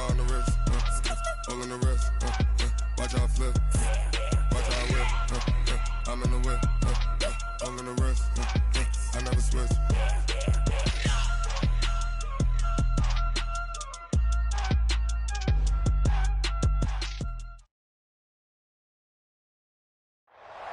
on the wrist, all on the wrist, watch how I flip, watch how I whip, I'm in the whip, all on the wrist, I never switch.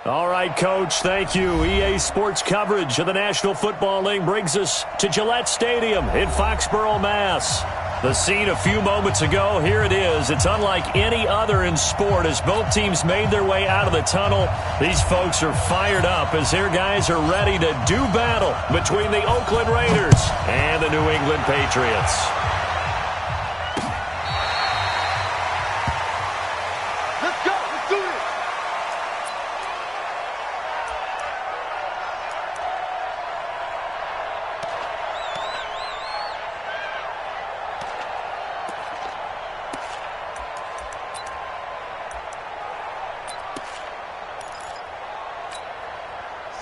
All right, Coach, thank you. EA Sports coverage of the National Football League brings us to Gillette Stadium in Foxborough, Mass. The scene a few moments ago, here it is. It's unlike any other in sport as both teams made their way out of the tunnel. These folks are fired up as their guys are ready to do battle between the Oakland Raiders and the New England Patriots.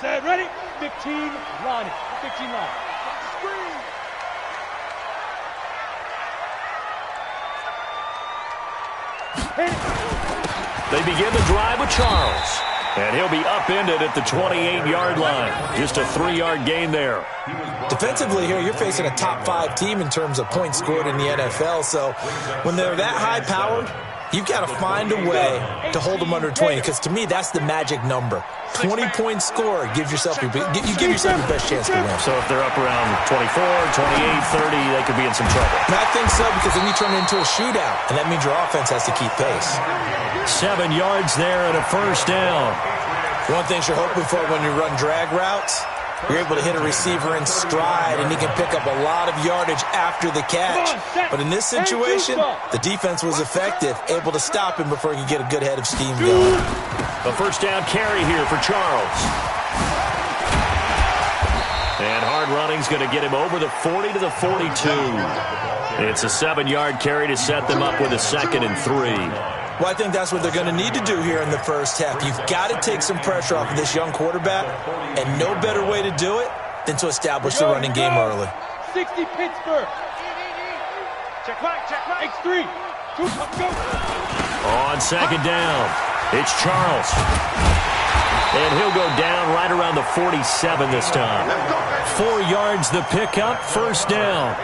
Set, ready? 15, line it. 15 line. Screen. They begin the drive with Charles. And he'll be upended at the 28-yard line. Just a 3-yard gain there. Defensively here, you're facing a top 5 team in terms of points scored in the NFL. So when they're that high-powered, you've got to find a way to hold them under 20, because to me, that's the magic number. 20-point score gives yourself you give yourself your best chance to win. So if they're up around 24, 28, 30, they could be in some trouble. And I think so, because then you turn it into a shootout, and that means your offense has to keep pace. 7 yards there and a first down. One thing you're hoping for when you run drag routes, you're able to hit a receiver in stride, and he can pick up a lot of yardage after the catch. But in this situation, the defense was effective, able to stop him before he could get a good head of steam going. A first down carry here for Charles. And hard running's going to get him over the 40 to the 42. It's a 7-yard carry to set them up with a 2nd and 3. Well, I think that's what they're going to need to do here in the first half. You've got to take some pressure off of this young quarterback, and no better way to do it than to establish the running game early. 60 Pittsburgh. Check right, X3. Go. On 2nd down, it's Charles. And he'll go down right around the 47 this time. 4 yards the pickup, first down.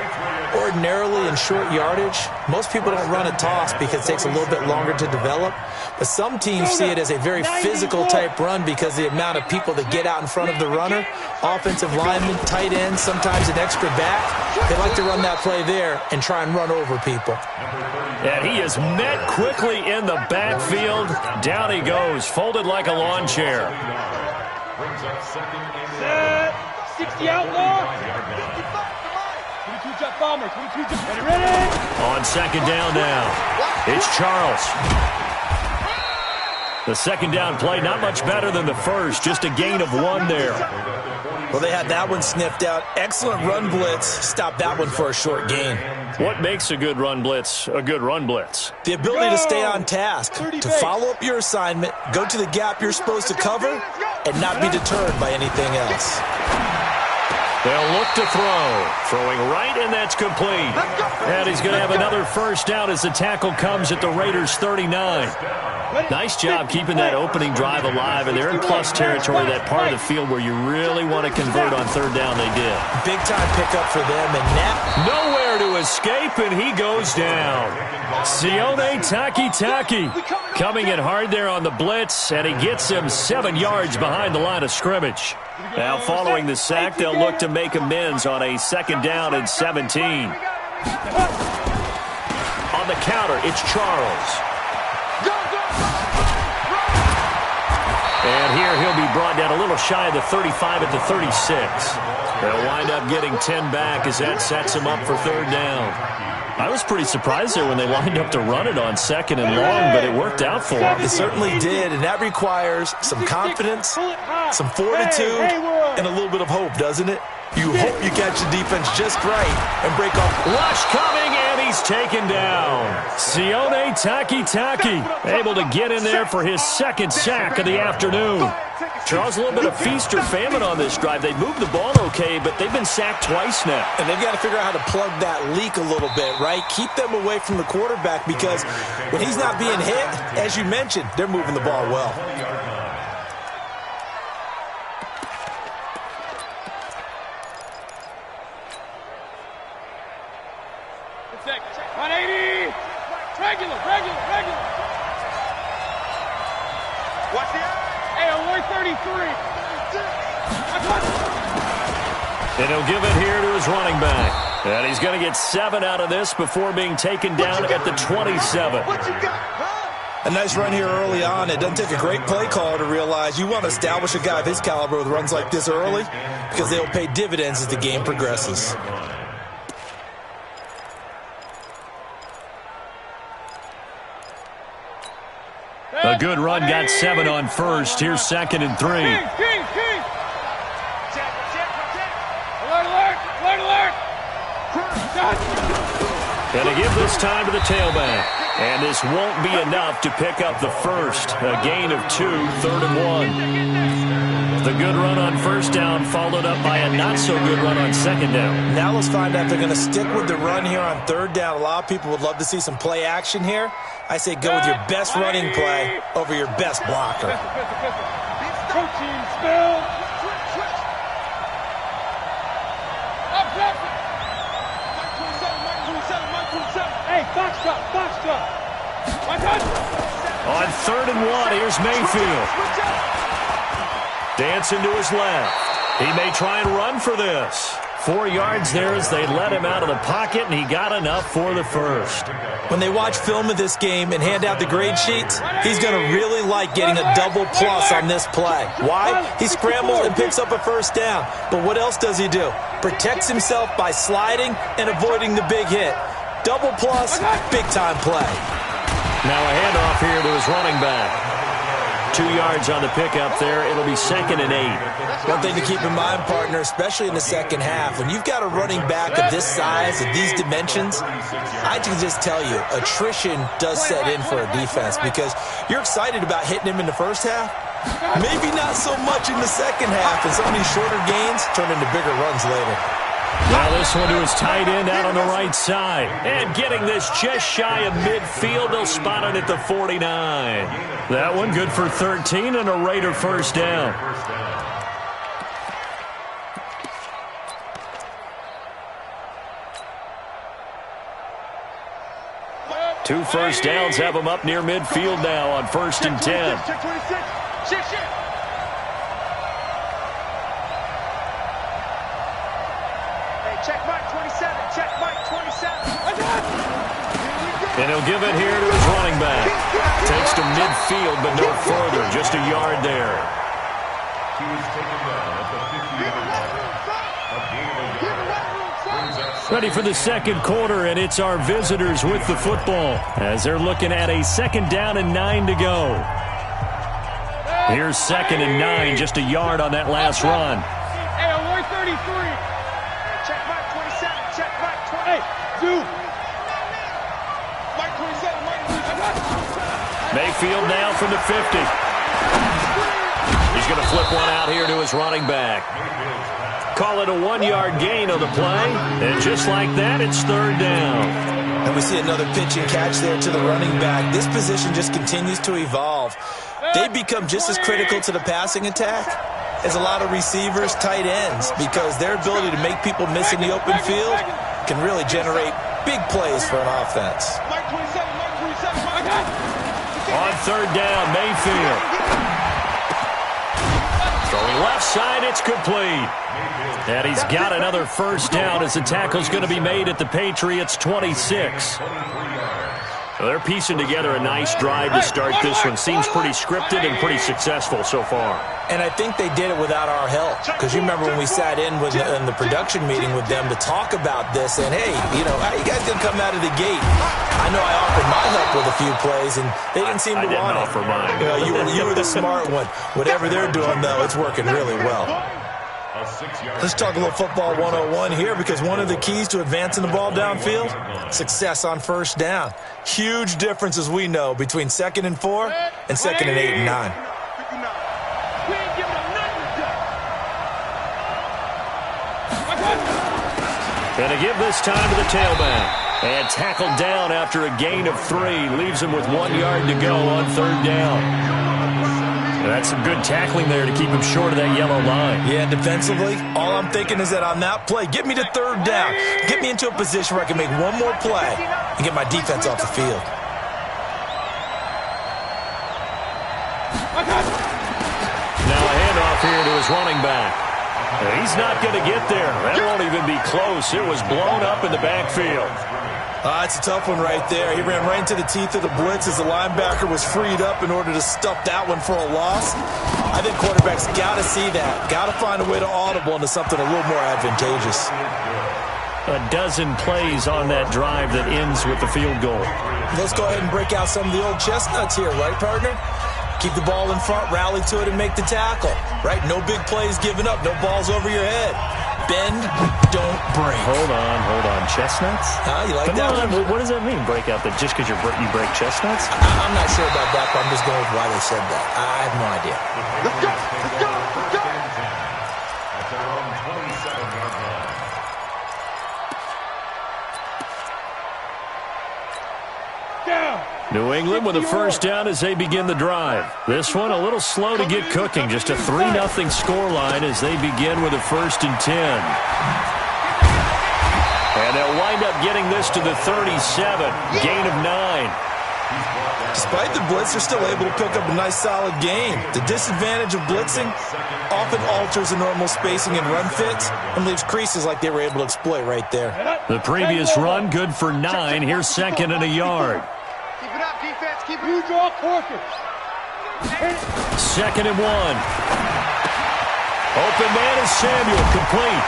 Ordinarily in short yardage, most people don't run a toss because it takes a little bit longer to develop. But some teams see it as a very physical type run because the amount of people that get out in front of the runner, offensive linemen, tight ends, sometimes an extra back, they like to run that play there and try and run over people. And he is met quickly in the backfield. Down he goes, folded like a lawn chair. Set. 60 outlaw. 22 jump bomber. 22 jump. Ready? On 2nd down now, it's Charles. The 2nd down play, not much better than the first, just a gain of 1 there. Well, they had that one sniffed out. Excellent run blitz. Stopped that one for a short gain. What makes a good run blitz a good run blitz? The ability to stay on task, to follow up your assignment, go to the gap you're supposed to cover, and not be deterred by anything else. They'll look to throw. Throwing right, and that's complete. And he's going to have another first down as the tackle comes at the Raiders' 39. Nice job keeping that opening drive alive, and they're in plus territory, that part of the field where you really want to convert on 3rd down. They did. Big-time pickup for them, and now nowhere to escape, and he goes down. Sione Takitaki coming in hard there on the blitz, and he gets him 7 yards behind the line of scrimmage. Now, following the sack, they'll look to make amends on a 2nd down and 17. On the counter, it's Charles. And here he'll be brought down a little shy of the 35 at the 36. They'll wind up getting 10 back as that sets him up for 3rd down. I was pretty surprised there when they lined up to run it on 2nd and long, but it worked out for them. It certainly did, and that requires some confidence, some fortitude, and a little bit of hope, doesn't it? You hope you catch the defense just right and break off. Rush coming, and he's taken down. Sione Takitaki able to get in there for his second sack of the afternoon. Charles, a little bit of feast or famine on this drive. They moved the ball okay, but they've been sacked twice now. And they've got to figure out how to plug that leak a little bit, right? Keep them away from the quarterback because when he's not being hit, as you mentioned, they're moving the ball well. Regular. Watch the eye. Hey, alert 33. And he'll give it here to his running back. And he's going to get 7 out of this before being taken down at the 27. What you got, huh? A nice run here early on. It doesn't take a great play caller to realize you want to establish a guy of his caliber with runs like this early because they'll pay dividends as the game progresses. A good run, got 7 on first. Here's 2nd and 3. King. Alert. And to give this time to the tailback. And this won't be enough to pick up the first. A gain of 2, 3rd and 1. The good run on first down followed up by a not-so-good run on 2nd down. Now let's find out if they're going to stick with the run here on 3rd down. A lot of people would love to see some play action here. I say go with your best running play over your best blocker. Protein spill. Hey, Foxtrot. On 3rd and 1, here's Mayfield. Dancing to his left. He may try and run for this. 4 yards there as they let him out of the pocket, and he got enough for the first. When they watch film of this game and hand out the grade sheets, he's going to really like getting a double plus on this play. Why? He scrambles and picks up a first down. But what else does he do? Protects himself by sliding and avoiding the big hit. Double plus, big-time play. Now a handoff here to his running back. 2 yards on the pickup there. It'll be 2nd and 8. One thing to keep in mind, partner, especially in the second half, when you've got a running back of this size, of these dimensions, I can just tell you, attrition does set in for a defense because you're excited about hitting him in the first half. Maybe not so much in the second half, and some of these shorter gains turn into bigger runs later. Now this one to his tight end out on the right side. And getting this just shy of midfield. They'll spot it at the 49. That one good for 13 and a Raider first down. Two first downs have them up near midfield now on 1st and 10. Check 26. Check. Check Mike 27. Check Mike 27. And he'll give it here to his running back. Takes to midfield, but no further. Just a yard there. He was taken down at the 50-yard line. Ready for the second quarter, and it's our visitors with the football as they're looking at a 2nd down and 9 to go. Here's 2nd and 9, just a yard on that last run. Hey, alert 33. Check Mike 27. Check Mike 20. Hey, dude. Mike 27. Mike 27. Mayfield now from the 50. He's going to flip one out here to his running back. Call it a 1-yard gain on the play. And just like that, it's 3rd down. And we see another pitch and catch there to the running back. This position just continues to evolve. They become just as critical to the passing attack as a lot of receivers, tight ends, because their ability to make people miss in the open field can really generate big plays for an offense. On 3rd down, Mayfield. Throwing left side, it's complete. And he's got another first down as the tackle's going to be made at the Patriots' 26. Well, they're piecing together a nice drive to start this one. Seems pretty scripted and pretty successful so far. And I think they did it without our help. Because you remember when we sat in the production meeting with them to talk about this, and hey, you know, how you guys going to come out of the gate? I know I offered my help with a few plays, and they didn't seem to want it. I didn't offer mine. You know, you were the smart one. Whatever they're doing, though, it's working really well. A 6-yard. Let's talk a little football 101 here, because one of the keys to advancing the ball downfield, success on first down. Huge difference, as we know, between 2nd and 4 and 2nd and 8 and 9. We ain't giving them nothing to do. And to give this time to the tailback. And tackled down after a gain of 3. Leaves him with 1 yard to go on 3rd down. That's some good tackling there to keep him short of that yellow line. Yeah, defensively, all I'm thinking is that on that play, get me to 3rd down. Get me into a position where I can make one more play and get my defense off the field. Now a handoff here to his running back. He's not going to get there. That won't even be close. It was blown up in the backfield. It's a tough one right there. He ran right into the teeth of the blitz as the linebacker was freed up in order to stuff that one for a loss. I think quarterbacks got to see that. Got to find a way to audible into something a little more advantageous. A dozen plays on that drive that ends with the field goal. Let's go ahead and break out some of the old chestnuts here, right, partner? Keep the ball in front, rally to it, and make the tackle. Right? No big plays given up. No balls over your head. Bend, don't break. Hold on. Chestnuts? You like Come that on, one? what does that mean, break out? That just because you break chestnuts? I'm not sure about that, but I'm just going with why they said that. I have no idea. Let's go. At their own 27-yard line. New England with a first down as they begin the drive. This one a little slow to get cooking. Just a 3-0 scoreline as they begin with a 1st and 10. And they'll wind up getting this to the 37. Gain of 9. Despite the blitz, they're still able to pick up a nice solid gain. The disadvantage of blitzing often alters the normal spacing and run fits and leaves creases like they were able to exploit right there. The previous run good for 9. Here's 2nd and a yard. Keep it up, defense. Keep it You draw quarters. 2nd and 1. Open man is Samuel, complete.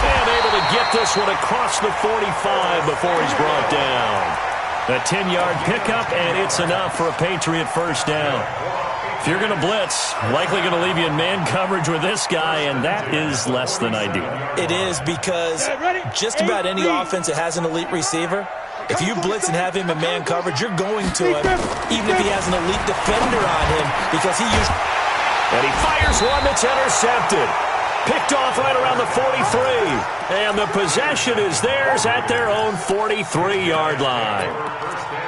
And able to get this one across the 45 before he's brought down. A 10-yard pickup, and it's enough for a Patriot first down. If you're going to blitz, likely going to leave you in man coverage with this guy, and that is less than ideal. It is, because just about any offense that has an elite receiver, if you blitz and have him in man coverage, you're going to him, even if he has an elite defender on him, because he used... And he fires one that's intercepted. Picked off right around the 43. And the possession is theirs at their own 43-yard line.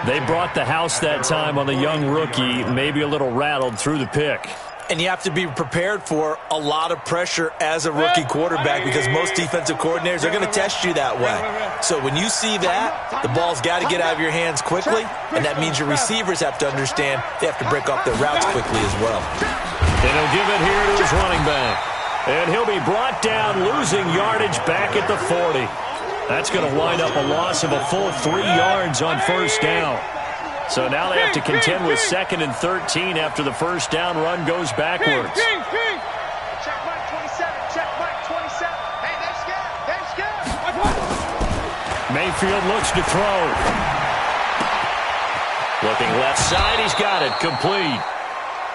They brought the house that time on the young rookie, maybe a little rattled through the pick. And you have to be prepared for a lot of pressure as a rookie quarterback, because most defensive coordinators are going to test you that way. So when you see that, the ball's got to get out of your hands quickly, and that means your receivers have to understand they have to break off their routes quickly as well. And he'll give it here to his running back. And he'll be brought down, losing yardage back at the 40. That's going to wind up a loss of a full 3 yards on first down. So now they have to contend with 2nd and 13 after the first down run goes backwards. Check Mike 27. Check Mike 27. Hey, they're scared. They're scared. Mayfield looks to throw. Looking left side, he's got it, complete.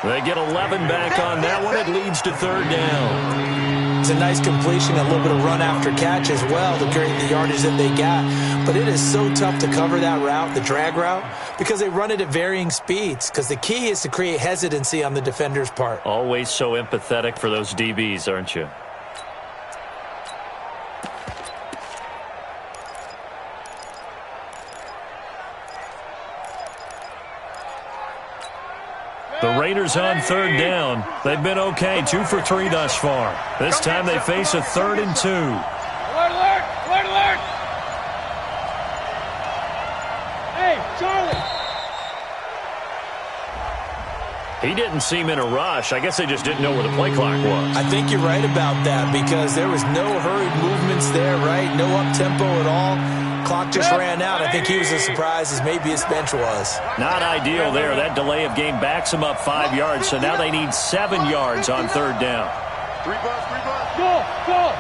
They get 11 back on that one. It leads to 3rd down. It's a nice completion, a little bit of run after catch as well to create the yardage that they got. But it is so tough to cover that route, the drag route, because they run it at varying speeds. Because the key is to create hesitancy on the defender's part. Always so empathetic for those DBs, aren't you? The Raiders on 3rd down. They've been okay, 2 for 3 thus far. This time they face a 3rd and 2. Alert, alert! Alert, alert! Hey, Charlie! He didn't seem in a rush. I guess they just didn't know where the play clock was. I think you're right about that, because there was no hurried movements there, right? No up-tempo at all. Clock just ran out. I think he was as surprised as maybe his bench was. Not ideal there. That delay of game backs him up 5 yards, so now they need 7 yards on 3rd down. 3 bucks, 3 bucks. Go, go!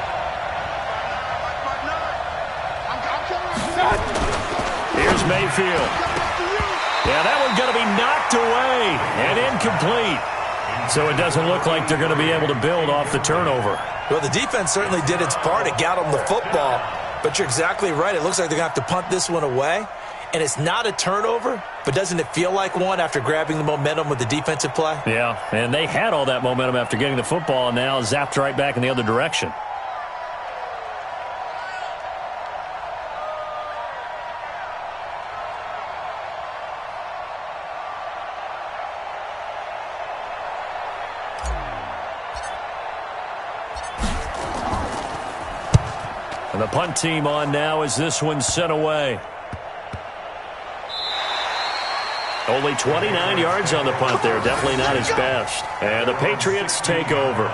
Here's Mayfield. Yeah, that one's going to be knocked away and incomplete. So it doesn't look like they're going to be able to build off the turnover. Well, the defense certainly did its part. It got them the football. But you're exactly right. It looks like they're going to have to punt this one away. And it's not a turnover, but doesn't it feel like one after grabbing the momentum with the defensive play? Yeah, and they had all that momentum after getting the football and now zapped right back in the other direction. And the punt team on now as this one's sent away. Only 29 yards on the punt there. Definitely not his best. And the Patriots take over.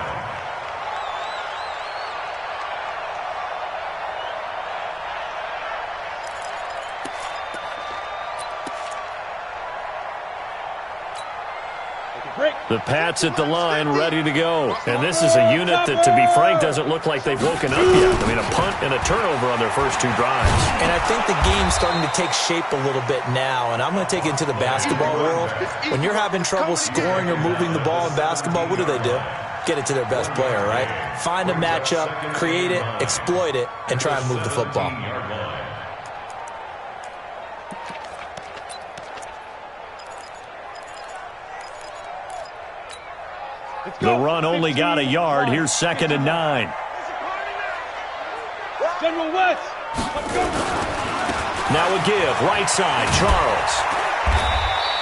The Pats at the line, ready to go. And this is a unit that, to be frank, doesn't look like they've woken up yet. I mean, a punt and a turnover on their first two drives. And I think the game's starting to take shape a little bit now. And I'm going to take it into the basketball world. When you're having trouble scoring or moving the ball in basketball, what do? Get it to their best player, right? Find a matchup, create it, exploit it, and try and move the football. The run only got a yard. Here's 2nd and 9. General West. Now a give. Right side, Charles.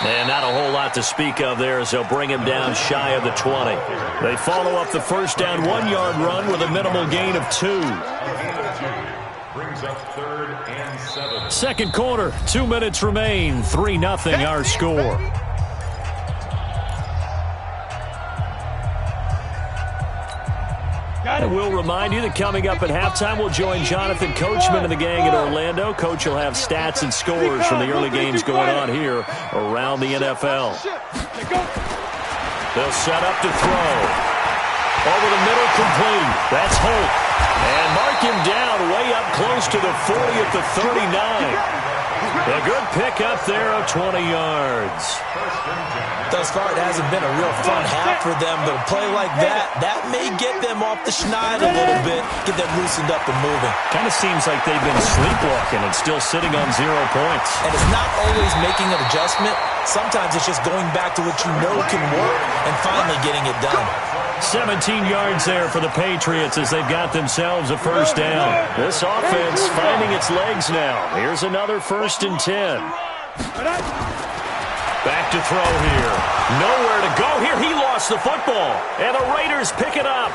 And not a whole lot to speak of there as they'll bring him down shy of the 20. They follow up the first down 1-yard run with a minimal gain of 2. Brings up 3rd and 7. Second quarter, 2 minutes remain. 3-0 our score. And we'll remind you that coming up at halftime, we'll join Jonathan Coachman and the gang in Orlando. Coach will have stats and scores from the early games going on here around the NFL. They'll set up to throw. Over the middle, complete. That's Holt. And mark him down way up close to the 40 at the 39. A good pickup there of 20 yards. Thus far, it hasn't been a real fun half for them, but a play like that may get them off the schneid a little bit, get them loosened up and moving. Kind of seems like they've been sleepwalking and still sitting on 0 points. And it's not always making an adjustment. Sometimes it's just going back to what you know can work and finally getting it done. 17 yards there for the Patriots as they've got themselves a first down. This offense finding its legs now. Here's another 1st and 10. Back to throw here. Nowhere to go here. He lost the football. And the Raiders pick it up.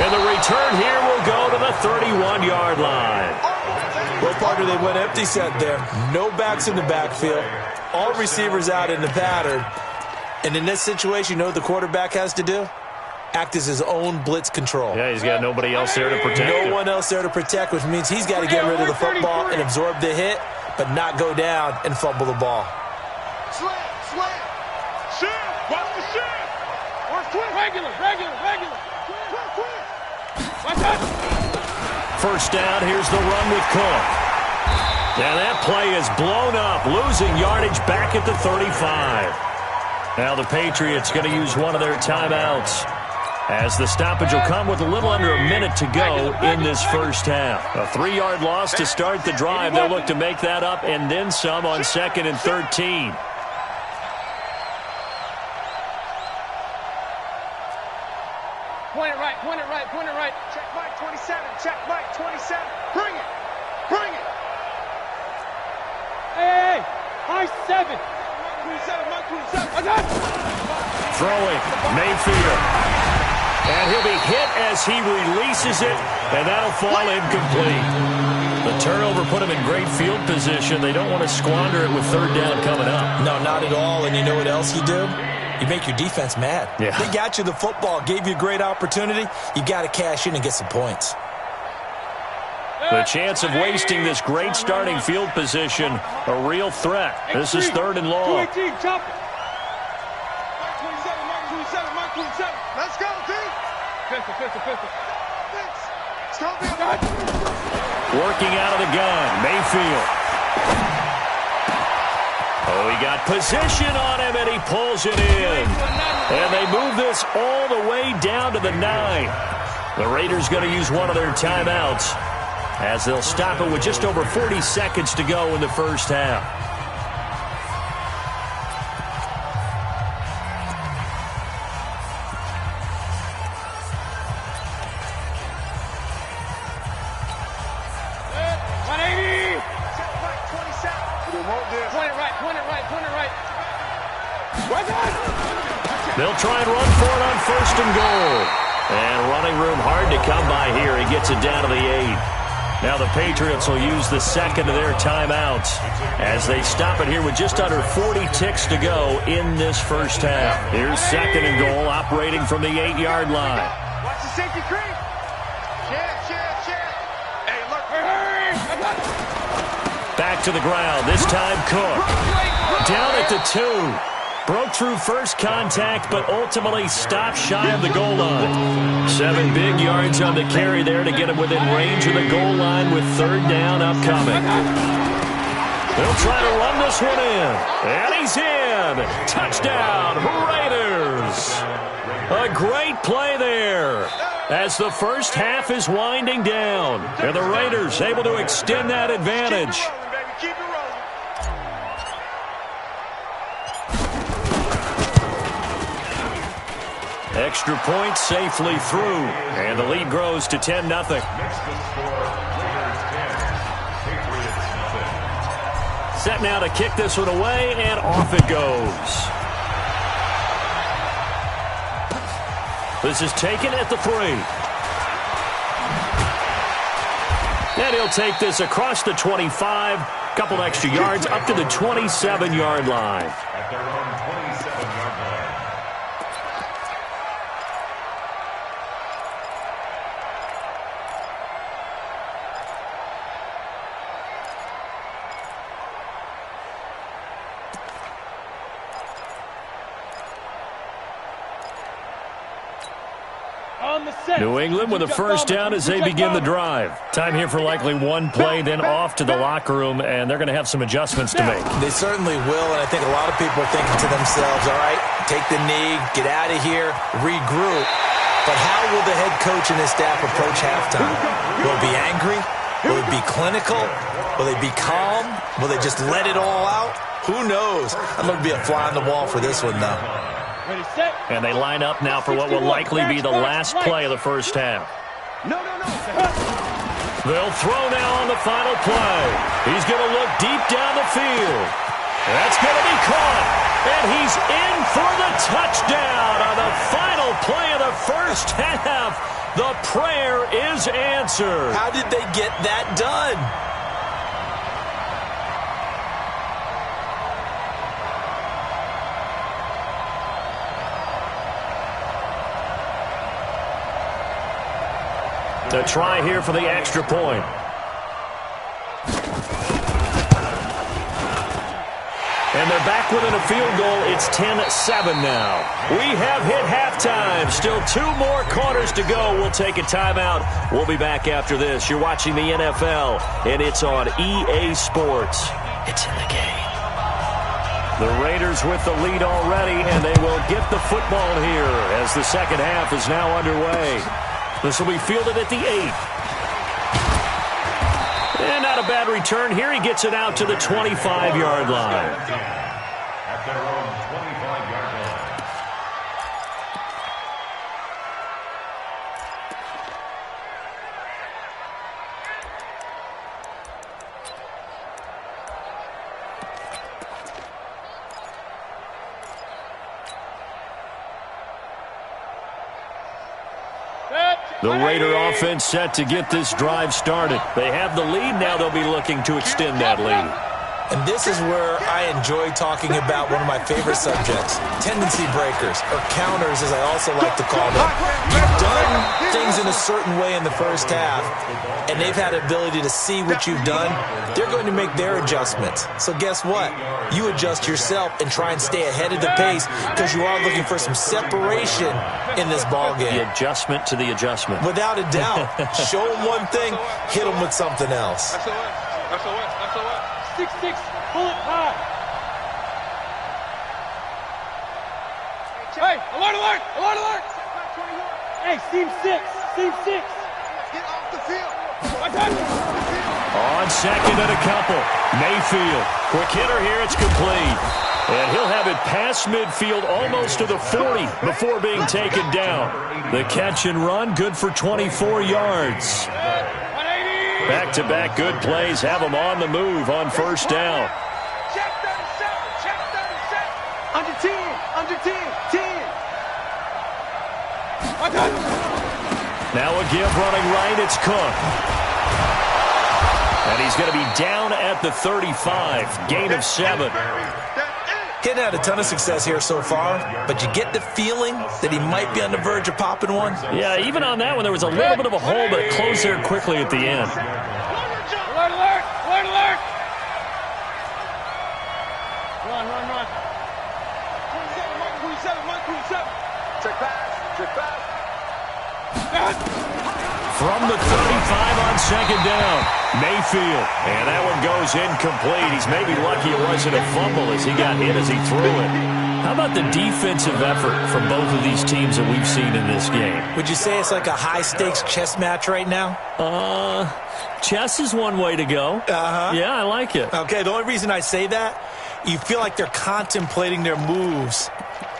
And the return here will go to the 31-yard line. Well, partner, they went empty set there. No backs in the backfield. All receivers out in the pattern. And in this situation, you know what the quarterback has to do? Act as his own blitz control. Yeah, he's got nobody else there to protect him. No one else there to protect, which means he's got to get rid of the football and absorb the hit, but not go down and fumble the ball. Slam. Shift. Watch the shift. Watch quick. Regular. Quick. Watch out. First down, here's the run with Cook. And that play is blown up, losing yardage back at the 35. Now the Patriots going to use one of their timeouts, as the stoppage will come with a little under a minute to go in this first half. A 3-yard loss to start the drive. They'll look to make that up and then some on 2nd and 13. Point it right. Check Mike 27. Bring it. Hey. High 7. Mike 27. Watch out. Throwing, Mayfield. And he'll be hit as he releases it, and that'll fall incomplete. The turnover put him in great field position. They don't want to squander it with 3rd down coming up. No, not at all. And you know what else you do? You make your defense mad. Yeah. They got you the football, gave you a great opportunity. You got to cash in and get some points. The chance of wasting this great starting field position, a real threat. This is 3rd and long. 218, chop it. Mike 27. Let's go, D. Pistol. Stop it. Working out of the gun, Mayfield. Oh, he got position on him, and he pulls it in. And they move this all the way down to the 9. The Raiders going to use one of their timeouts as they'll stop it with just over 40 seconds to go in the first half. They'll try and run for it on first and goal. And running room hard to come by here. He gets it down to the 8. Now the Patriots will use the second of their timeouts as they stop it here with just under 40 ticks to go in this first half. Here's second and goal operating from the 8-yard line. Watch the safety creep. Check. Hey, look. Back to the ground. This time Cook. Down at the 2. Broke through first contact, but ultimately stopped shy of the goal line. 7 big yards on the carry there to get him within range of the goal line with third down upcoming. They'll try to run this one in. And he's in. Touchdown, Raiders. A great play there as the first half is winding down. And the Raiders able to extend that advantage. Extra point safely through, and the lead grows to 10-0. Set now to kick this one away, and off it goes. This is taken at the 3. And he'll take this across the 25, couple extra yards up to the 27-yard line. At their own 27-yard line. New England with a first down as they begin the drive. Time here for likely one play, then off to the locker room, and they're going to have some adjustments to make. They certainly will, and I think a lot of people are thinking to themselves, all right, take the knee, get out of here, regroup. But how will the head coach and his staff approach halftime? Will it be angry? Will it be clinical? Will they be calm? Will they just let it all out? Who knows? I'm going to be a fly on the wall for this one, though. And they line up now for what will likely be the last play of the first half. No. They'll throw now on the final play. He's going to look deep down the field. That's going to be caught. And he's in for the touchdown on the final play of the first half. The prayer is answered. How did they get that done? The try here for the extra point. And they're back within a field goal. It's 10-7 now. We have hit halftime. Still 2 more quarters to go. We'll take a timeout. We'll be back after this. You're watching the NFL, and it's on EA Sports. It's in the game. The Raiders with the lead already, and they will get the football here as the second half is now underway. This will be fielded at the 8. And not a bad return here. He gets it out to the 25-yard line. At their own 25-yard line. The Raider offense set to get this drive started. They have the lead. Now they'll be looking to extend that lead. And this is where I enjoy talking about one of my favorite subjects, tendency breakers, or counters as I also like to call them. You've done things in a certain way in the first half, and they've had the ability to see what you've done. They're going to make their adjustments. So guess what? You adjust yourself and try and stay ahead of the pace because you are looking for some separation in this ball game. The adjustment to the adjustment. Without a doubt. Show them one thing, hit them with something else. That's a what? 6-6, pull it high. Hey, alert! Hey, Hey, seam 6, Receive 6. Get off the field. On second and a couple. Mayfield. Quick hitter here. It's complete. And he'll have it past midfield almost to the 40 before being taken down. The catch and run, good for 24 yards. Back-to-back good plays have them on the move on first down. Check 37. Check 37. Under 10. Under 10. 10. Now a give running right. It's Cook. And he's going to be down at the 35. Gain of 7. He's had a ton of success here so far, but you get the feeling that he might be on the verge of popping one. Yeah, even on that one, there was a little bit of a hole, but it closed there quickly at the end. Alert, alert, alert, alert. Run. 27, Mike 27, Mike 27. Check pass. Check pass. From the 35 on second down, Mayfield. And that one goes incomplete. He's maybe lucky it wasn't a fumble as he got hit as he threw it. How about the defensive effort from both of these teams that we've seen in this game? Would you say it's like a high-stakes chess match right now? Chess is one way to go. Yeah, I like it. Okay, the only reason I say that, you feel like they're contemplating their moves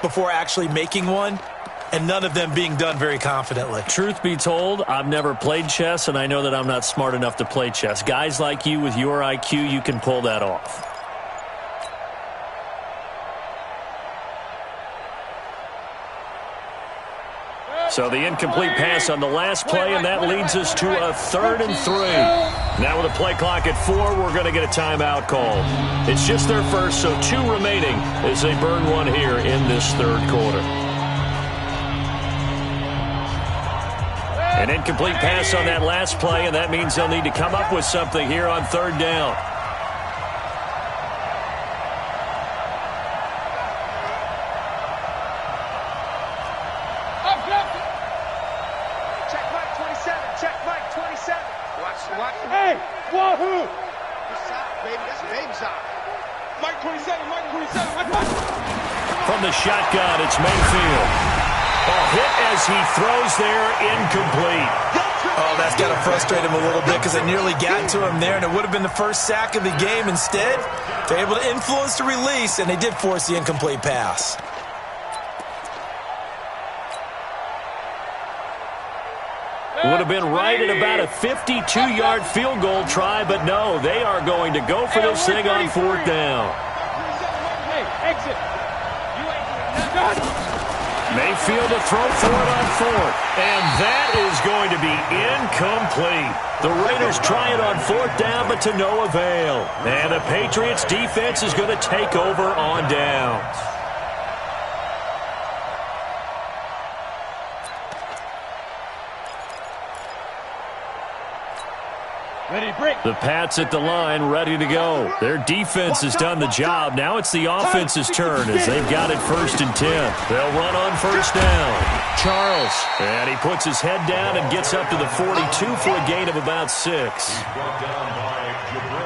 before actually making one, and none of them being done very confidently. Truth be told, I've never played chess, and I know that I'm not smart enough to play chess. Guys like you with your IQ, you can pull that off. So the incomplete pass on the last play, and that leads us to a 3rd and 3. Now with a play clock at 4, we're going to get a timeout call. It's just their first, so 2 remaining as they burn one here in this 3rd quarter. An incomplete pass on that last play, and that means they'll need to come up with something here on 3rd down. Check Mike 27. Check Mike 27. Watch. Hey, wahoo! This side, baby. That's baby side. Mike 27, Mike 27, Mike 27. From the shotgun, it's Mayfield. Hit as he throws there, incomplete. Oh, that's got to frustrate him a little bit because they nearly got to him there, and it would have been the first sack of the game. Instead, they're able to influence the release, and they did force the incomplete pass. Would have been right at about a 52-yard field goal try, but no, they are going to go for this thing on 4th down. Hey, exit. You ain't Mayfield to throw for it on 4th, and that is going to be incomplete. The Raiders try it on 4th down, but to no avail. And the Patriots defense is going to take over on downs. ready to break. The Pats at the line, ready to go. Their defense has done the job. Now it's the offense's turn as they've got it 1st and 10. They'll run on 1st down. Charles, and he puts his head down and gets up to the 42 for a gain of about 6.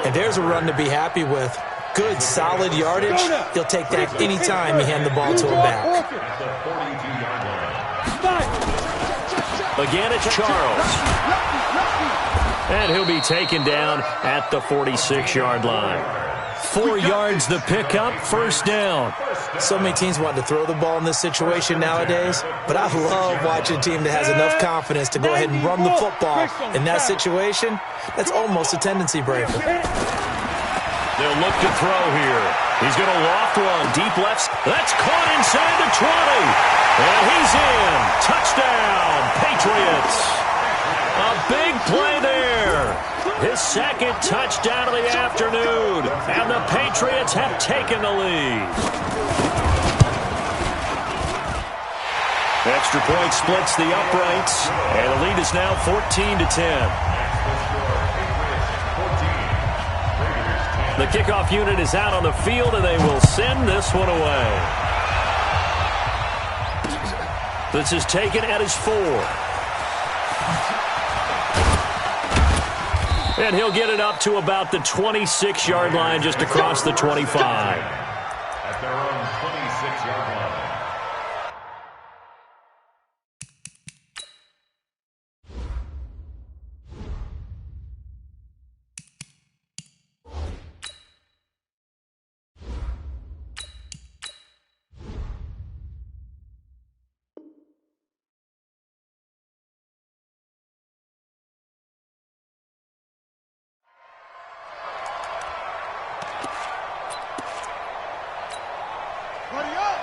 And there's a run to be happy with. Good, solid yardage. He'll take that anytime you hand the ball to him back. Again, it's Charles. And he'll be taken down at the 46-yard line. 4 yards the pickup, 1st down. So many teams want to throw the ball in this situation nowadays, but I love watching a team that has enough confidence to go ahead and run the football. In that situation, that's almost a tendency breaker. They'll look to throw here. He's going to loft one, deep left. That's caught inside the 20. And he's in. Touchdown, Patriots. A big play there. His 2nd touchdown of the afternoon. And the Patriots have taken the lead. Extra point splits the uprights. And the lead is now 14-10. The kickoff unit is out on the field, and they will send this one away. This is taken at his 4. And he'll get it up to about the 26-yard line, just across the 25. At their own 26-yard line.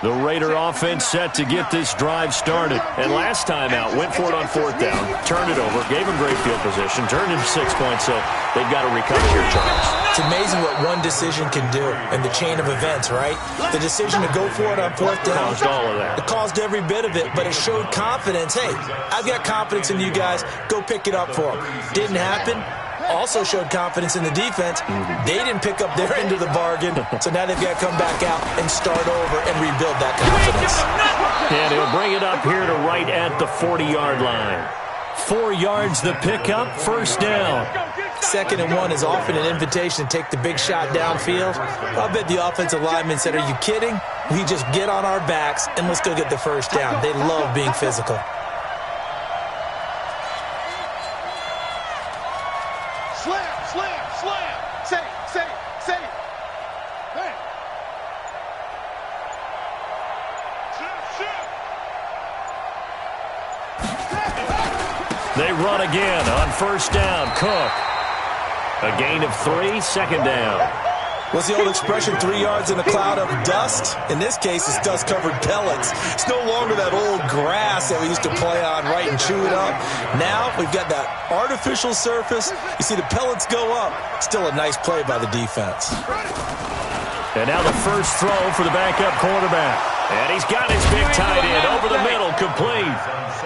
The Raider offense set to get this drive started. And last time out, went for it on 4th down, turned it over, gave them great field position, turned into 6 points, so they've got to recover here, Charles. It's amazing what one decision can do in the chain of events, right? The decision to go for it on 4th down. Caused all of that. It caused every bit of it, but it showed confidence. Hey, I've got confidence in you guys. Go pick it up for them. Didn't happen. Also showed confidence in the defense. They didn't pick up their end of the bargain, so now they've got to come back out and start over and rebuild that confidence. And he'll bring it up here to right at the 40-yard line. 4 yards the pickup, 1st down. 2nd and 1 is often an invitation to take the big shot downfield. I bet the offensive lineman said, are you kidding? We just get on our backs and let's go get the 1st down. They love being physical. They run again on 1st down. Cook. A gain of 3, 2nd down. What's the old expression, 3 yards in a cloud of dust? In this case, it's dust-covered pellets. It's no longer that old grass that we used to play on, right, and chew it up. Now we've got that artificial surface. You see the pellets go up. Still a nice play by the defense. And now the first throw for the backup quarterback. And he's got his big tight end over the middle, complete.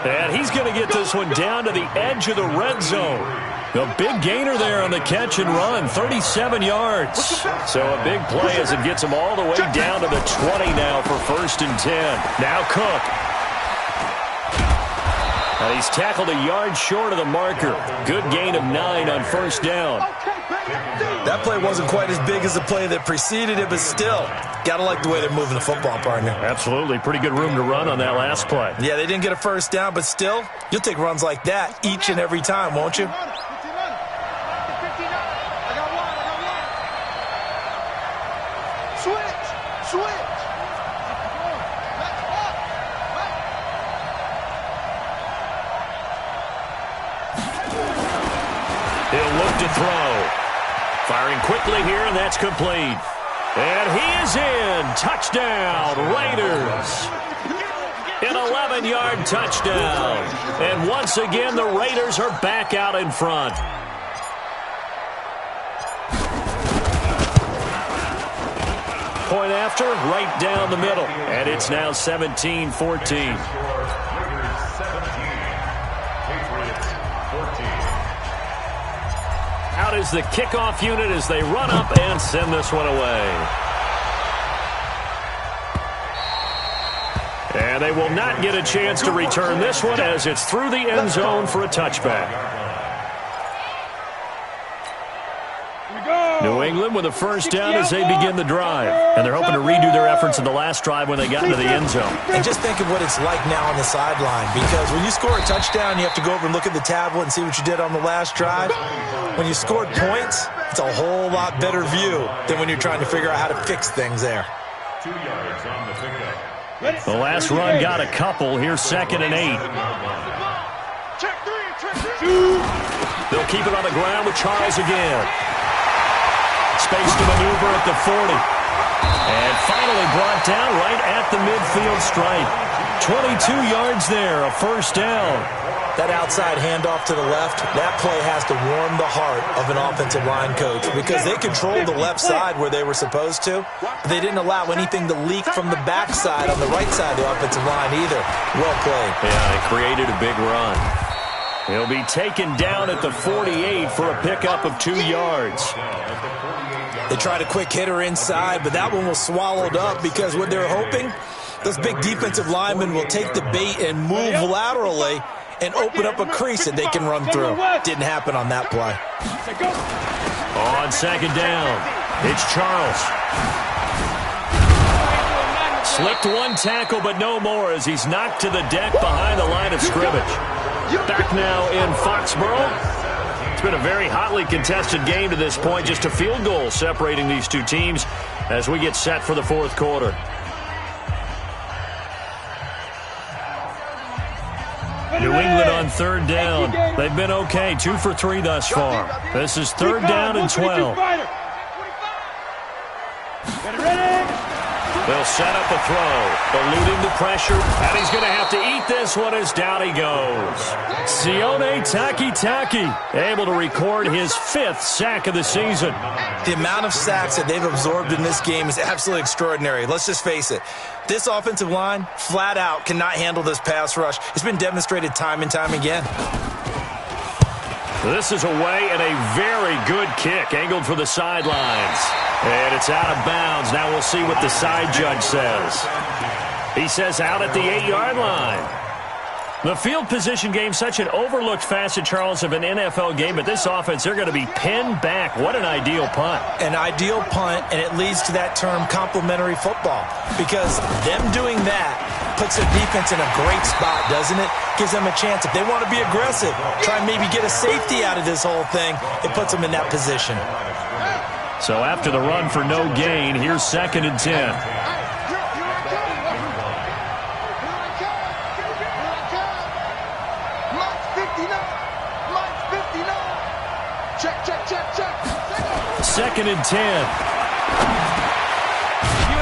And he's going to get this one down to the edge of the red zone. A big gainer there on the catch and run, 37 yards. So a big play as it gets him all the way down to the 20 now for 1st and 10. Now Cook. And he's tackled a yard short of the marker. Good gain of 9 on 1st down. That play wasn't quite as big as the play that preceded it, but still, got to like the way they're moving the football, partner. Absolutely. Pretty good room to run on that last play. Yeah, they didn't get a 1st down, but still, you'll take runs like that each and every time, won't you? He'll look to throw. Firing quickly here, and that's complete. And he is in. Touchdown, Raiders. An 11-yard touchdown. And once again, the Raiders are back out in front. Point after, right down the middle. And it's now 17-14. Out is the kickoff unit as they run up and send this one away. And they will not get a chance to return this one as it's through the end zone for a touchback. New England with a 1st down as they begin the drive. And they're hoping to redo their efforts in the last drive when they got into the end zone. And just think of what it's like now on the sideline, because when you score a touchdown, you have to go over and look at the tablet and see what you did on the last drive. When you scored points, it's a whole lot better view than when you're trying to figure out how to fix things there. 2 yards on the pickup. The last run got a couple. Here's 2nd and 8. They'll keep it on the ground with Charles again. Space to maneuver at the 40. And finally brought down right at the midfield stripe. 22 yards there, a 1st down. That outside handoff to the left, that play has to warm the heart of an offensive line coach because they controlled the left side where they were supposed to. But they didn't allow anything to leak from the backside on the right side of the offensive line either. Well played. Yeah, they created a big run. He'll be taken down at the 48 for a pickup of 2 yards. They tried a quick hitter inside, but that one was swallowed up because what they're hoping, those big defensive linemen will take the bait and move laterally and open up a crease that they can run through. Didn't happen on that play. On 2nd down, it's Charles. Slipped one tackle, but no more as he's knocked to the deck behind the line of scrimmage. Back now in Foxborough. It's been a very hotly contested game to this point. Just a field goal separating these two teams as we get set for the 4th quarter. New England on 3rd down. They've been okay, 2 for 3 thus far. This is 3rd down and 12. They'll set up a throw, eluding the pressure, and he's going to have to eat this one as down he goes. Sione Takitaki able to record his 5th sack of the season. The amount of sacks that they've absorbed in this game is absolutely extraordinary. Let's just face it. This offensive line, flat out, cannot handle this pass rush. It's been demonstrated time and time again. This is away and a very good kick, angled for the sidelines. And it's out of bounds. Now we'll see what the side judge says. He says out at the 8-yard line. The field position game, such an overlooked facet, Charles, of an NFL game. But this offense, they're going to be pinned back. What an ideal punt. An ideal punt, and it leads to that term complementary football. Because them doing that puts their defense in a great spot, doesn't it? Gives them a chance. If they want to be aggressive, try and maybe get a safety out of this whole thing, it puts them in that position. So after the run for no gain, here's 2nd and 10. Second and 10.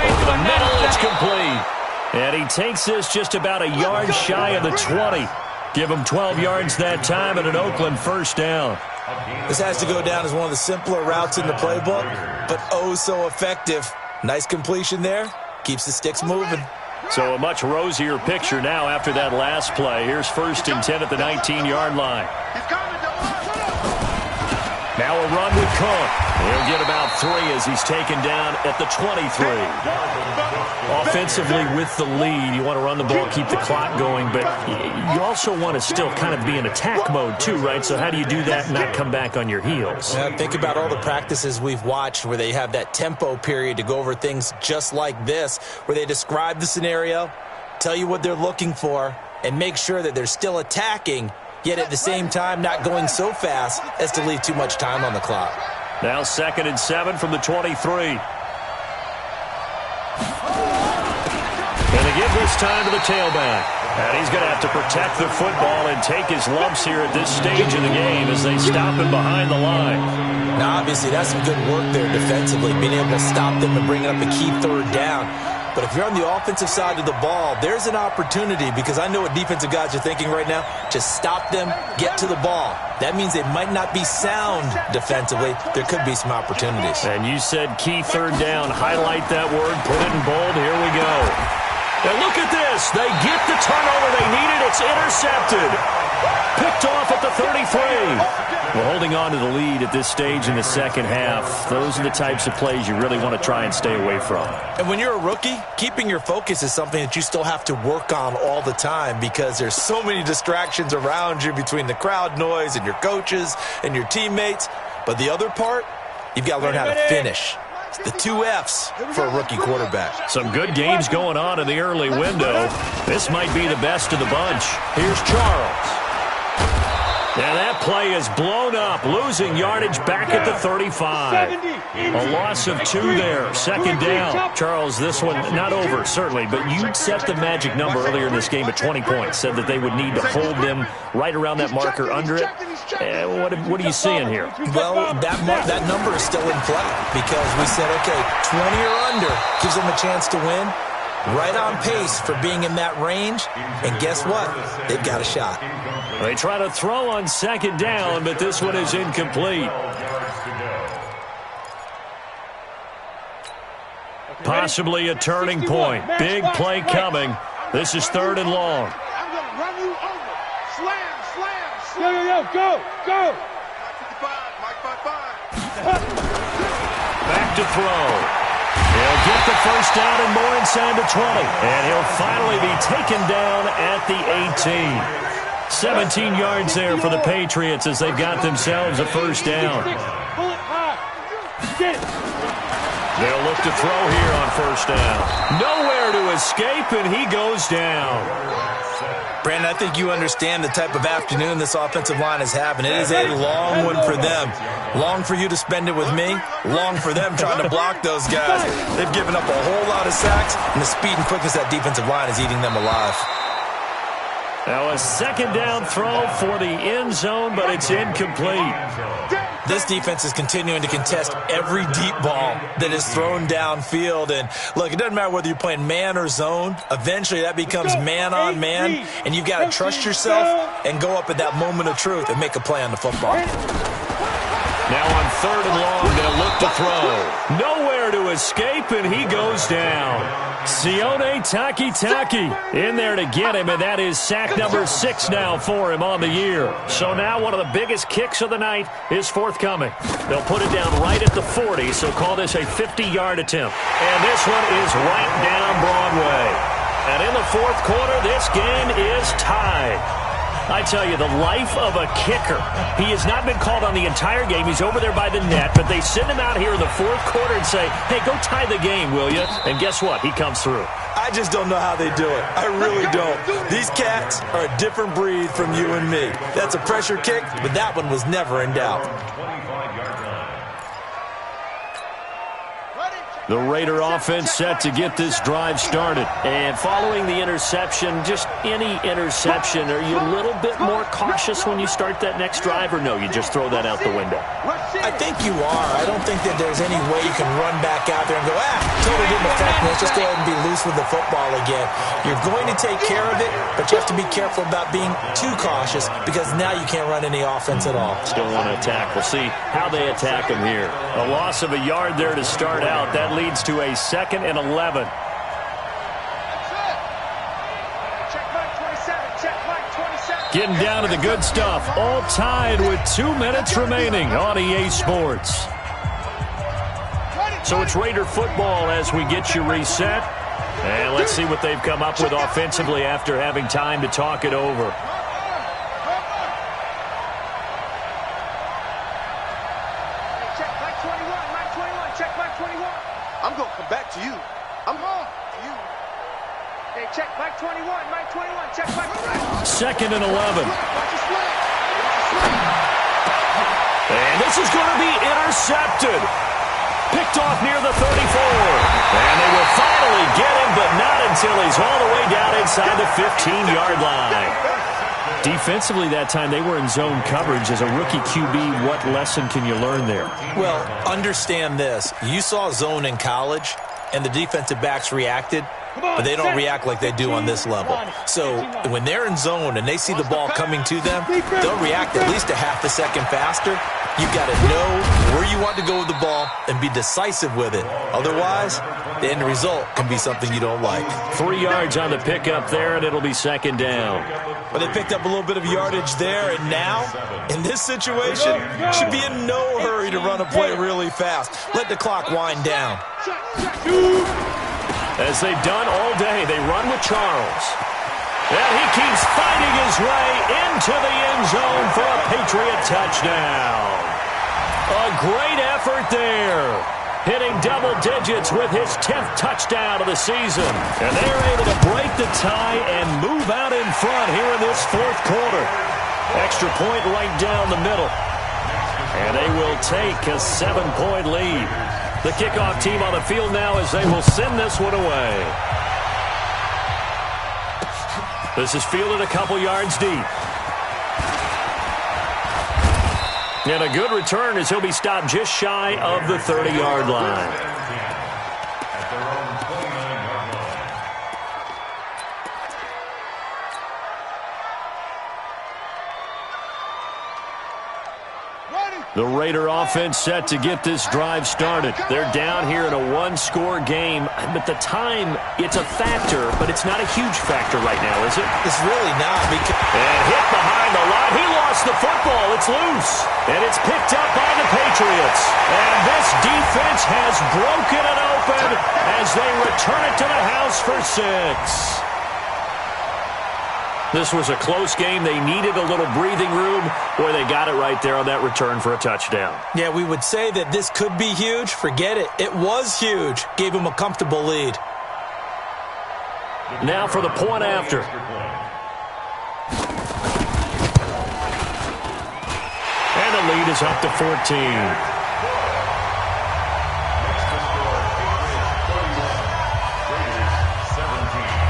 Over the middle, it's complete. And he takes this just about a yard shy of the 20. Give him 12 yards that time and an Oakland 1st down. This has to go down as one of the simpler routes in the playbook, but oh so effective. Nice completion there. Keeps the sticks moving. So a much rosier picture now after that last play. Here's 1st and 10 at the 19-yard line. Now a run with Cook. He'll get about 3 as he's taken down at the 23. Offensively with the lead, you want to run the ball, keep the clock going, but you also want to still kind of be in attack mode too, right? So how do you do that and not come back on your heels? Yeah, think about all the practices we've watched where they have that tempo period to go over things just like this, where they describe the scenario, tell you what they're looking for, and make sure that they're still attacking, yet at the same time not going so fast as to leave too much time on the clock. Now 2nd and 7 from the 23. And they give this time to the tailback. And he's going to have to protect the football and take his lumps here at this stage of the game as they stop him behind the line. Now, obviously, that's some good work there defensively, being able to stop them and bring up a key 3rd down. But if you're on the offensive side of the ball, there's an opportunity, because I know what defensive guys are thinking right now. Just stop them, get to the ball. That means they might not be sound defensively. There could be some opportunities. And you said key 3rd down. Highlight that word. Put it in bold. Here we go. And look at this. They get the turnover they needed. It's intercepted. Picked off at the 33. Well, holding on to the lead at this stage in the second half, those are the types of plays you really want to try and stay away from. And when you're a rookie, keeping your focus is something that you still have to work on all the time, because there's so many distractions around you between the crowd noise and your coaches and your teammates. But the other part, you've got to learn how to finish. It's the 2 F's for a rookie quarterback. Some good games going on in the early window. This might be the best of the bunch. Here's Charles. And that play is blown up, losing yardage back at the 35. A loss of 2 there, 2nd down. Charles, this one not over, certainly, but you set the magic number earlier in this game at 20 points, said that they would need to hold them right around that marker under it. What are you seeing here? Well, that number is still in play, because we said, okay, 20 or under gives them a chance to win. Right on pace for being in that range, and guess what? They've got a shot. They try to throw on 2nd down, but this one is incomplete. Possibly a turning point. Big play coming. This is 3rd and long. I'm going to run you over. Slam, slam, slam. Yo, go, go. 55, Mike 55. Back to throw. He'll get the 1st down and more inside the 20. And he'll finally be taken down at the 18. 17 yards there for the Patriots as they've got themselves a 1st down. They'll look to throw here on 1st down. Nowhere to escape, and he goes down. Brandon, I think you understand the type of afternoon this offensive line is having. It is a long one for them. Long for you to spend it with me. Long for them trying to block those guys. They've given up a whole lot of sacks, and the speed and quickness of that defensive line is eating them alive. Now a second down throw for the end zone, but it's incomplete. This defense is continuing to contest every deep ball that is thrown downfield. And, look, it doesn't matter whether you're playing man or zone. Eventually that becomes man on man, and you've got to trust yourself and go up at that moment of truth and make a play on the football. Now on 3rd and long, they'll look to throw. Nowhere to escape, and he goes down. Sione Takitaki in there to get him, and that is sack number 6 now for him on the year. So now one of the biggest kicks of the night is forthcoming. They'll put it down right at the 40, so call this a 50-yard attempt. And this one is right down Broadway. And in the 4th quarter, this game is tied. I tell you, the life of a kicker. He has not been called on the entire game. He's over there by the net, but they send him out here in the 4th quarter and say, hey, go tie the game, will you? And guess what? He comes through. I just don't know how they do it. I really don't. These cats are a different breed from you and me. That's a pressure kick, but that one was never in doubt. The Raider offense set to get this drive started. And following the interception, just any interception, are you a little bit more cautious when you start that next drive, or no, you just throw that out the window? I think you are. I don't think that there's any way you can run back out there and go, totally didn't affect me. Let's just go ahead and be loose with the football again. You're going to take care of it, but you have to be careful about being too cautious because now you can't run any offense at all. Still want to attack. We'll see how they attack him here. A loss of a yard there to start out. That leads to a 2nd and 11. Getting down to the good stuff. All tied with 2 minutes remaining on EA Sports. So it's Raider football as we get you reset. And let's see what they've come up with offensively after having time to talk it over. I'm going to come back to you. I'm on to you. Hey, check Mike 21, Mike 21, check Mike 21. 2nd and 11. And this is going to be intercepted. Picked off near the 34. And they will finally get him, but not until he's all the way down inside the 15-yard line. Defensively that time, they were in zone coverage. As a rookie QB, what lesson can you learn there? Well, understand this. You saw zone in college, and the defensive backs reacted, but they don't react like they do on this level. So when they're in zone and they see the ball coming to them, they'll react at least a half a second faster. You've got to know where you want to go with the ball and be decisive with it. Otherwise, the end result can be something you don't like. 3 yards on the pickup there, and it'll be 2nd down. But they picked up a little bit of yardage there, and now, in this situation, should be in no hurry to run a play really fast. Let the clock wind down. As they've done all day, they run with Charles. And he keeps fighting his way into the end zone for a Patriot touchdown. A great effort there. Hitting double digits with his 10th touchdown of the season. And they're able to break the tie and move out in front here in this 4th quarter. Extra point right down the middle. And they will take a 7-point lead. The kickoff team on the field now as they will send this one away. This is fielded a couple yards deep. And a good return as he'll be stopped just shy of the 30-yard line. The Raider offense set to get this drive started. They're down here in a 1-score game, but the time, it's a factor, but it's not a huge factor right now, is it? It's really not. And hit behind the line. He lost the football. It's loose. And it's picked up by the Patriots. And this defense has broken it open as they return it to the house for 6. This was a close game. They needed a little breathing room, where they got it right there on that return for a touchdown. Yeah, we would say that this could be huge. Forget it. It was huge. Gave them a comfortable lead. Now for the point after. And the lead is up to 14.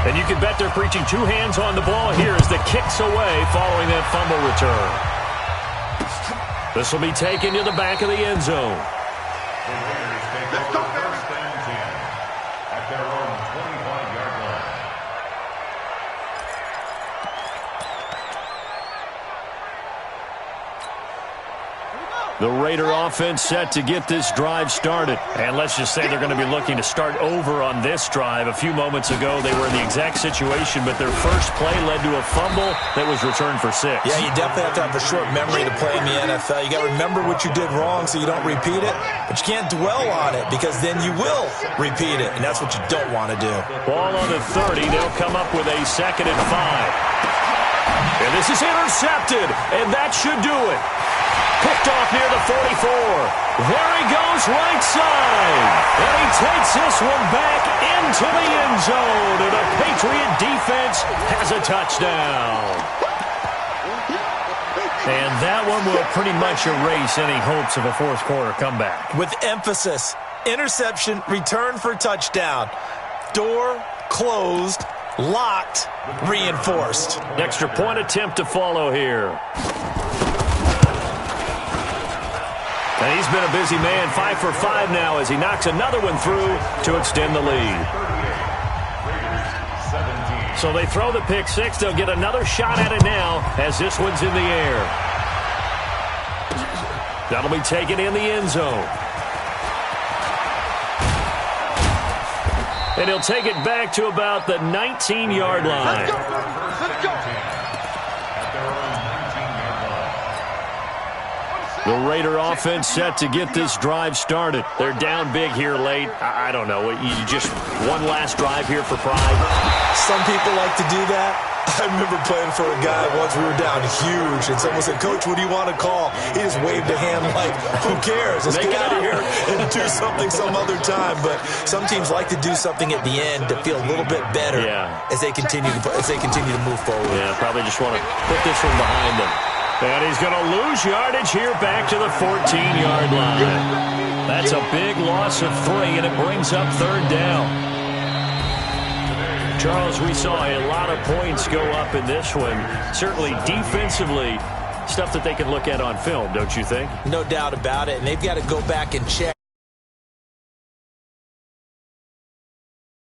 And you can bet they're preaching two hands on the ball here as the kick's away following that fumble return. This will be taken to the back of the end zone. The Raiders take over first and 10 at their own 25-yard line. The Raider offense set to get this drive started. And let's just say they're going to be looking to start over on this drive. A few moments ago, they were in the exact situation, but their first play led to a fumble that was returned for 6. Yeah, you definitely have to have a short memory to play in the NFL. You got to remember what you did wrong so you don't repeat it, but you can't dwell on it because then you will repeat it, and that's what you don't want to do. Ball on the 30. They'll come up with a 2nd and 5. And this is intercepted, and that should do it. Picked off near the 44. There he goes right side. And he takes this one back into the end zone. And the Patriot defense has a touchdown. And that one will pretty much erase any hopes of a fourth quarter comeback. With emphasis, interception, return for touchdown. Door closed, locked, reinforced. Extra point attempt to follow here. And he's been a busy man, 5 for 5 now as he knocks another one through to extend the lead. So they throw the pick 6. They'll get another shot at it now as this one's in the air. That'll be taken in the end zone. And he'll take it back to about the 19-yard line. Let's go. The Raider offense set to get this drive started. They're down big here late. I don't know. You just one last drive here for pride. Some people like to do that. I remember playing for a guy once. We were down huge, and someone said, "Coach, what do you want to call?" He just waved a hand like, "Who cares? Let's get out of here and do something some other time." But some teams like to do something at the end to feel a little bit better as they continue to move forward. Yeah, probably just want to put this one behind them. And he's going to lose yardage here back to the 14-yard line. That's a big loss of 3, and it brings up 3rd down. Charles, we saw a lot of points go up in this one. Certainly defensively, stuff that they can look at on film, don't you think? No doubt about it, and they've got to go back and check.